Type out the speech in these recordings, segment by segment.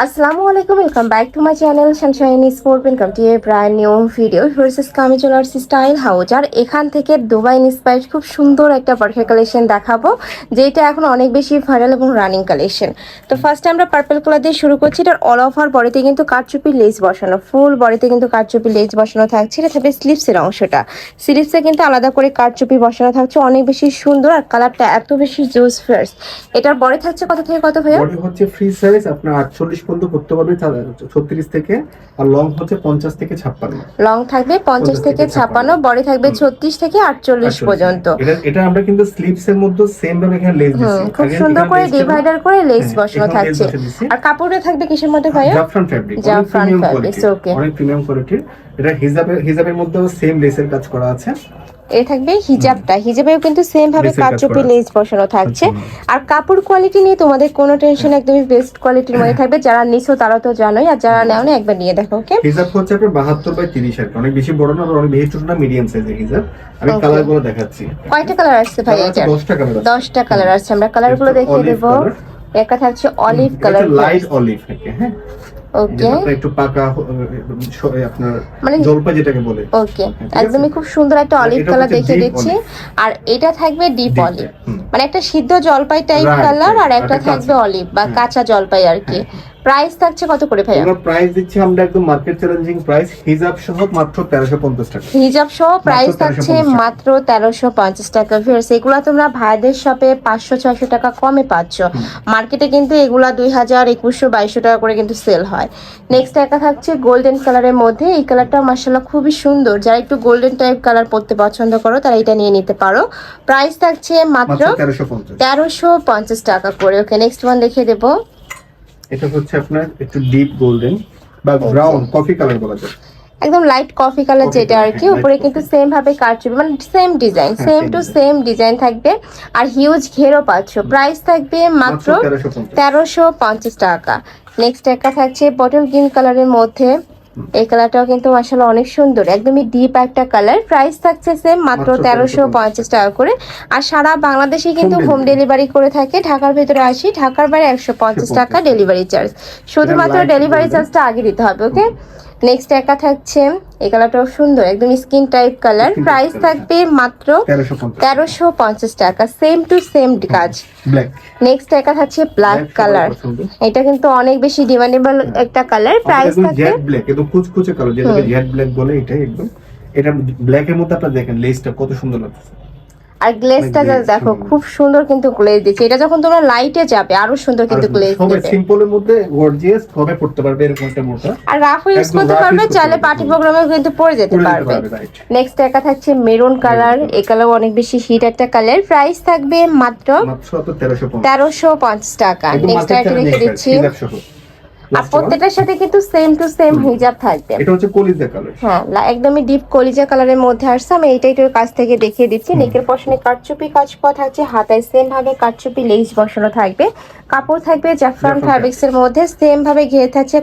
আসসালামু আলাইকুম, welcome back to my channel Sunshine sport. Welcome to A brand new video versus আমি চলে আসছি স্টাইল হাউজ। আর এখান থেকে দুবাই ইন্সপায়ার্ড খুব সুন্দর একটা পার্পেল কালেকশন দেখাবো, যেটা এখন অনেক বেশি ভাইরাল এবং রানিং কালেকশন। তো ফার্স্টে আমরা পার্পেল কালার দিয়ে শুরু করছি। এটার অল ওভার বডিতে কিন্তু কারচুপি লেস বসানো, ফুল বডিতে কিন্তু কারচুপি লেস বসানো থাকছে। এটা থাকবে স্লিভসের অংশটা, স্লিভসে কিন্তু আলাদা করে কারচুপি বসানো থাকছে, অনেক বেশি সুন্দর। আর কালারটা এত বেশি জুস ফ্রেশ। এটার বডি থাকছে কত থেকে কত ভাইয়া? বডি হচ্ছে ফ্রি সাইজ, আপনার 48 পর্যন্ত করতে পারবে, 36 থেকে। আর লং হচ্ছে 50 থেকে 56। লং থাকবে 50 থেকে 56, বডি থাকবে 36 থেকে 48 পর্যন্ত। এটা আমরা কিন্তু স্লিভস এর মধ্যে সেম ভাবে এখানে লেস দিছি, খুব সুন্দর করে ডিভাইডার করে লেস বসানো থাকছে। আর কাপড়টা থাকবে কিসের মধ্যে ভাইয়া? জাফরান ফ্যাব্রিক, জাফরান ফ্যাব্রিক। ওকে, অনেক প্রিমিয়াম কোয়ালিটির। এটা হিজাবের মধ্যেও সেম লেসের কাজ করা আছে। এই থাকবে হিজাবটা, হিজাবেও কিন্তু সেম ভাবে কারচুপি লেস বসানো থাকছে। আর কাপড় কোয়ালিটি নিয়ে তোমাদের কোনো টেনশন, একদমই বেস্ট কোয়ালিটির মধ্যে থাকবে। যারা নিছো তারা তো জানোই, আর যারা নেও না একবার নিয়ে দেখো। ওকে, হিজাব হচ্ছে আপনার 72 বাই 30 আর অনেক বেশি বড় না, অনেক বেশি ছোট না, মিডিয়াম সাইজের হিজাব। আমি কালারগুলো দেখাচ্ছি। কয়টা কালার আসছে ভাই? এটা 10টা কালার আছে। 10টা কালার আছে, আমরা কালারগুলো দেখিয়ে দেব। একটা থাকছে অলিভ কালার, লাইট অলিভ থেকে, হ্যাঁ ওকে, একটু পাকা আপনার মানে জলপাই যেটাকে বলে। ওকে, একদমই খুব সুন্দর একটা অলিভ কালার দেখিয়ে দিচ্ছি। আর এটা থাকবে ডিপ অলিভ, মানে একটা সিদ্ধ জলপাই টাইপ কালার, আর একটা থাকবে অলিভ বা কাঁচা জলপাই আর কি। প্রাইস থাকছে কত করে ভাইয়া? আমরা প্রাইস দিচ্ছি আমরা একদম মার্কেট চ্যালেঞ্জিং প্রাইস, হিজাব সহ মাত্র 1350 টাকা। হিজাব সহ প্রাইস থাকছে মাত্র 1350 টাকা। ভিউয়ার্স, এগুলা তোমরা ভাইদের শপে 500-600 টাকা কমে পাচ্ছ। মার্কেটে কিন্তু এগুলা 2000, 2100, 2200 টাকা করে কিন্তু সেল হয়। নেক্সট একটা থাকছে গোল্ডেন কালারের মধ্যে। এই কালারটা মাশাআল্লাহ খুবই সুন্দর। যারা একটু গোল্ডেন টাইপ কালার পরতে পছন্দ করো তারা এটা নিয়ে নিতে পারো। প্রাইস থাকছে মাত্র 1350 টাকা করে। ওকে, নেক্সট ওয়ান দেখিয়ে দেবো। এটা হচ্ছে আপনার একটু ডিপ গোল্ডেন বা ব্রাউন কফি কালার বলা যায়, একদম লাইট কফি কালার যেটা আর কি। উপরে কিন্তু সেম ভাবে কারচুপি, মানে same design, same to same design থাকবে। আর হিউজ ঘেরও পাচ্ছ। প্রাইস থাকবে মাত্র 1350 টাকা। নেক্সট একটা থাকছে বটল গ্রিন কালারের মধ্যে। এই কালারটাও কিন্তু মাশাআল্লাহ অনেক সুন্দর, একদমই ডিপ একটা কালার। প্রাইস থাকছে সেম মাত্র 1350 টাকা করে। আর সারা বাংলাদেশে কিন্তু হোম ডেলিভারি করে থাকে। ঢাকার ভেতরে 80, ঢাকার বাইরে 150 টাকা ডেলিভারি চার্জ। শুধুমাত্র ডেলিভারি চার্জটা আগে দিতে হবে। ওকে, নেক্সট একটা থাকছে, এই কালারটাও সুন্দর, একদম স্কিন টাইপ কালার। প্রাইস থাকবে মাত্র 1350 টাকা, সেম টু সেম কাজ। নেক্সট একটা থাকছে ব্ল্যাক কালার। এটা কিন্তু অনেক বেশি ডিমান্ডেবল একটা কালার। প্রাইস থাকবে জেড ব্ল্যাক, একদম কুচকুচে কালার যেটাকে জেড ব্ল্যাক বলে। এটা একদম, এটা ব্ল্যাক এর মধ্যে আপনারা দেখেন লেসটা কত সুন্দর লাগছে। আর গ্লেজটা দেখো খুব সুন্দর কিন্তু গ্লেজ দিচ্ছে। এটা যখন তোমরা লাইটে যাবে আরো সুন্দর কিন্তু গ্লেজ হবে। দিবে। সিম্পলের মধ্যে গর্জিয়াস ভাবে পড়তে পারবে, এরকম একটা মোটা। আর রাফ ইউজ করতে পারবে, চাইলে পার্টি প্রোগ্রামেও কিন্তু পরে যেতে পারবে। নেক্সট একটা থাকছে মেরুন কালার। এই কালার অনেক বেশি হিট একটা কালার। প্রাইস থাকবে মাত্র 1350 টাকা। নেক্সট একটা রেখে দিচ্ছি। আর প্রত্যেকটার সাথে কিন্তু সেম টু সেম হিজাব থাকবে। এটা হচ্ছে কলিজা কালার, হ্যাঁ একদমই ডিপ কলিজা কালারের মধ্যে আসছে। আমি এইটাই তোর কাছ থেকে দেখিয়ে দিচ্ছি। নেকের পশনে কারচুপি কাজ করা থাকছে, হাতায় সেম ভাবে কারচুপি লেস বসানো থাকবে। কাপড় থাকবে জাফরান ফ্যাব্রিক্স এর মধ্যে, সেম ভাবে ঘের থাকছে।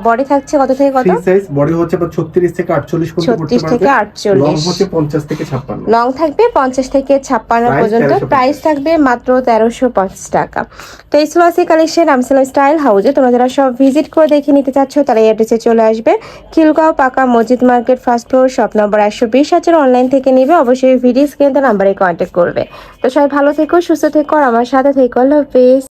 বডি থাকছে কত থেকে কত? ফ্রি সাইজ বডি হচ্ছে 36 থেকে 48 পর্যন্ত করতে পারবে। 36 থেকে 48, লং হচ্ছে 50 থেকে 56। লং থাকবে 50 থেকে 56 পর্যন্ত। প্রাইস থাকবে মাত্র 1350 টাকা। তো এই ছিল আজকে কালেকশন আমসেলা স্টাইল হাউজে। তোমরা যারা সব ভিজিট করে দেখে নিতে চাচ্ছ তারা এই অ্যাড্রেসে চলে আসবে। খিলগাঁও পাকা মসজিদ market, first floor, shop number 120। আছে অনলাইন থেকে নিবে, অবশ্যই ভিডিও স্ক্রিনে নাম্বারে কন্ট্যাক্ট করবে। তো সবাই ভালো থেকো, সুস্থ থেকো, আর আমার সাথে থেকো। আল্লাহ হাফেজ।